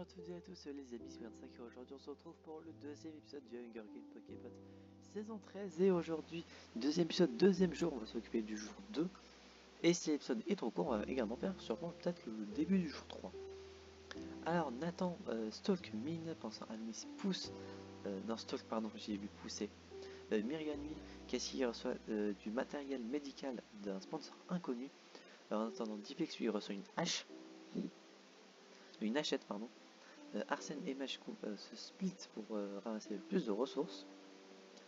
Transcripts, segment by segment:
Bonjour à toutes et à tous, les amis 25 et aujourd'hui on se retrouve pour le deuxième épisode du Hunger Games Poképot saison 13 et aujourd'hui, deuxième épisode, deuxième jour, on va s'occuper du jour 2 et si l'épisode est trop court, on va également faire sûrement peut-être le début du jour 3. Alors Nathan stalk Mine, pensant à Miss pousse, non stalk pardon, j'ai vu pousser, Myrianui, Cassie reçoit du matériel médical d'un sponsor inconnu, en attendant Diplex lui reçoit une hachette pardon. Arsène et Magikou se split pour ramasser plus de ressources.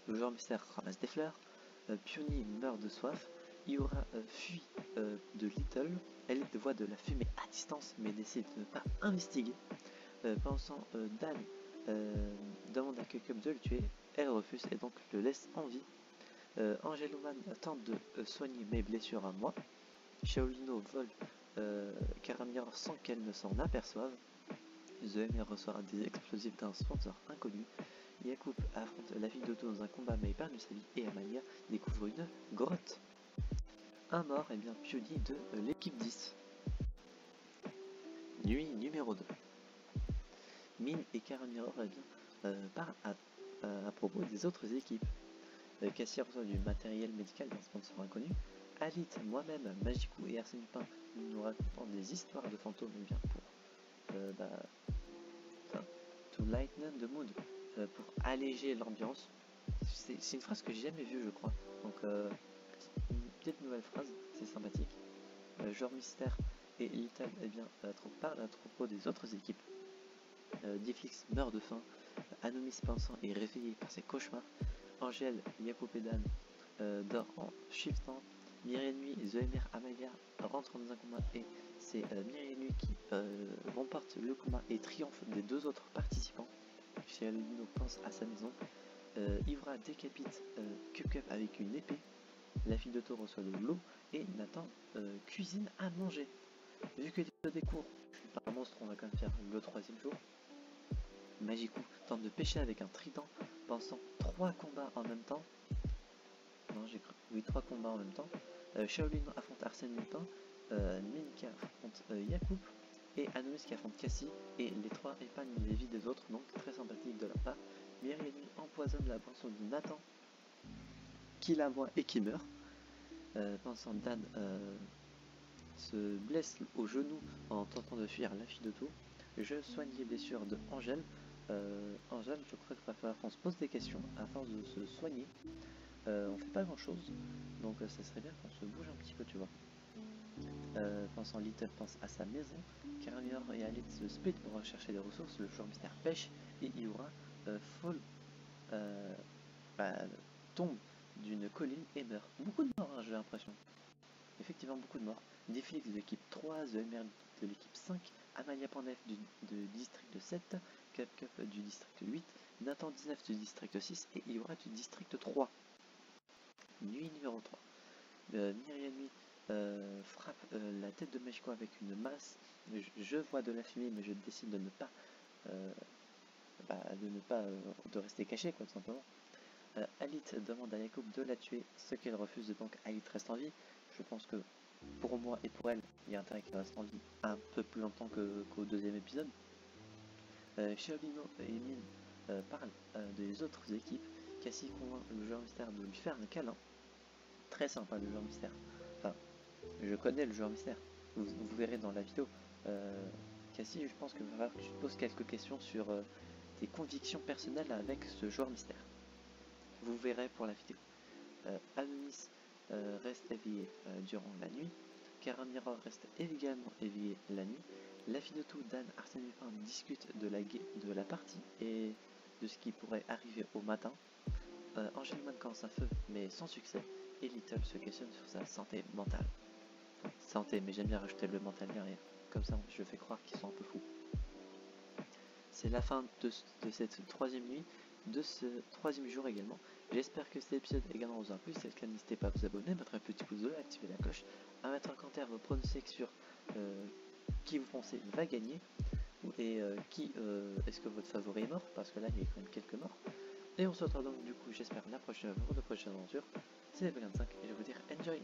Le joueur mystère ramasse des fleurs. Peony meurt de soif. Iura fuit de Little. Elite voit de la fumée à distance mais décide de ne pas investiguer. Pensant Dan demande à Cucup de le tuer. Elle refuse et donc le laisse en vie. Angeloman tente de soigner mes blessures à moi. Shaolino vole Caramir sans qu'elle ne s'en aperçoive. The Emir reçoit des explosifs d'un sponsor inconnu. Yacoub affronte la fille d'Otto dans un combat mais épargne sa vie et Amalia découvre une grotte. Un mort et bien pionnier de l'équipe 10. Nuit numéro 2. Mine et Caramiror parlent à propos des autres équipes. Cassie reçoit du matériel médical d'un sponsor inconnu. Alit, moi-même, Magikou et Arsène Lupin nous racontent des histoires de fantômes et bien pour to lighten the mood, pour alléger l'ambiance. C'est une phrase que j'ai jamais vue je crois, donc une petite nouvelle phrase, c'est sympathique. Joueur mystère et Little parlent à propos des autres équipes. Difflix meurt de faim, Anomis pensant est réveillé par ses cauchemars. Angèle, Yakopédan dort en shiftant. Myrianui et The Emir Amalia rentrent dans un combat et c'est Myrianui qui remporte le combat et triomphe des deux autres participants. Shaolino pense à sa maison. Ivra décapite Cup avec une épée. La fille d'Otto reçoit de l'eau et Nathan cuisine à manger. Vu que l'épisode est court, je suis pas un monstre, on va quand même faire le troisième jour. Magikou tente de pêcher avec un trident, pensant 3 combats en même temps. Non, j'ai cru. Oui, 3 combats en même temps. Shaolin affronte Arsène Lupin, Minka affronte Yacoub et Anomis qui affronte Cassie. Et les 3 épargnent les vies des autres, donc très sympathique de leur part. Myrianui empoisonne la boisson de Nathan, qui la boit et qui meurt. Pensant Dan se blesse au genou en tentant de fuir la fille d'Otto. Je soigne les blessures de Angèle. Angèle, je crois qu'il va falloir qu'on se pose des questions à force de se soigner. On fait pas grand chose, donc ça serait bien qu'on se bouge un petit peu, tu vois. Pensant Little pense à sa maison. Caramir et Alit se split pour rechercher des ressources. Le joueur mystère pêche et Iura tombe d'une colline et meurt. Beaucoup de morts, hein, j'ai l'impression. Effectivement, beaucoup de morts. Difflix de l'équipe 3, The Emir de l'équipe 5, Amalia Pandef du district 7, Cup du district 8, Nathan 19 du district 6 et Iura du district 3. Nuit numéro 3. Myrianui frappe la tête de Magikou avec une masse. Je vois de la fumée, mais je décide de ne pas de rester caché, quoi, tout simplement. Alit demande à Yacoub de la tuer, ce qu'elle refuse, donc Alit reste en vie. Je pense que pour moi et pour elle, il y a intérêt qu'elle reste en vie un peu plus longtemps qu'au deuxième épisode. Shaolino et Mine parlent des autres équipes. Cassie convainc le joueur mystère de lui faire un câlin. Très sympa le joueur mystère. Enfin, je connais le joueur mystère. Vous verrez dans la vidéo. Cassie, je pense qu'il va falloir que tu te poses quelques questions sur tes convictions personnelles avec ce joueur mystère. Vous verrez pour la vidéo. Anomis reste éveillé durant la nuit. Caramiror reste également éveillé la nuit. La fille d'Otto, Dan, Arsène Lupin discutent de la partie et de ce qui pourrait arriver au matin. Angelman commence un feu mais sans succès. Et Little se questionne sur sa santé mentale. Santé, mais j'aime bien rajouter le mental derrière. Comme ça, je fais croire qu'ils sont un peu fous. C'est la fin de cette troisième nuit, de ce troisième jour également. J'espère que cet épisode également vous a plu. Si c'est le cas, n'hésitez pas à vous abonner, mettre un petit pouce bleu, activer la cloche, à mettre en commentaire vos pronostics sur qui vous pensez va gagner et est-ce que votre favori est mort, parce que là il y a quand même quelques morts. Et on se retrouve donc du coup, j'espère, la prochaine aventure. C'est Level 25 et je vais vous dire enjoy.